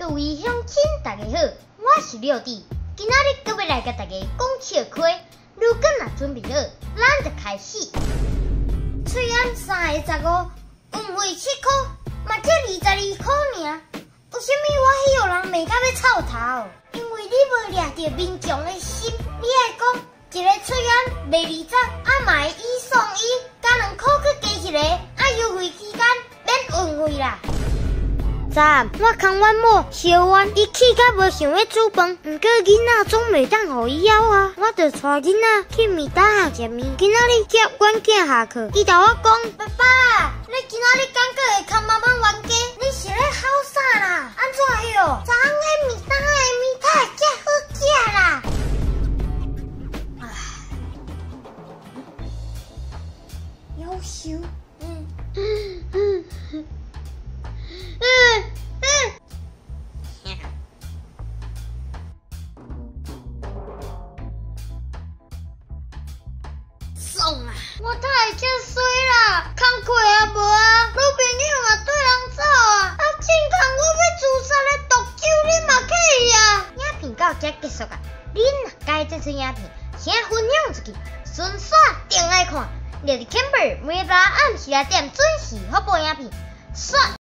各位乡亲，大家好，我是廖弟，今仔日搁要来甲大家讲笑话。如果若准备好，咱就开始。翠安3个15，运费7块，嘛才22块尔。为什么我迄号人骂甲要臭头？因为你无掠着民众的心，你爱讲一个翠安卖20张，嘛会1送1，加2块去加一个，优惠期间免运费啦。昨暗我空阮某小婉，伊起甲无想要煮饭，毋过囡仔总袂当互伊枵啊，我就带囡仔去面搭下食面。今仔日接阮囝下课，伊甲我讲：爸爸，你今仔日敢搁会空妈妈冤家？你是咧好啥啦？安怎哟？昨昏迄面搭的面塔会遮好食啦？夭寿。爽啊！我太吃水啦，工课也无啊，女朋友也对人走啊，健康我要自杀的毒酒你嘛可以啊！影片到这结束啊！恁若介这支影片，请分享出去，顺续定来看。廖弟 Camber 每日暗时来点准时发布影片，刷。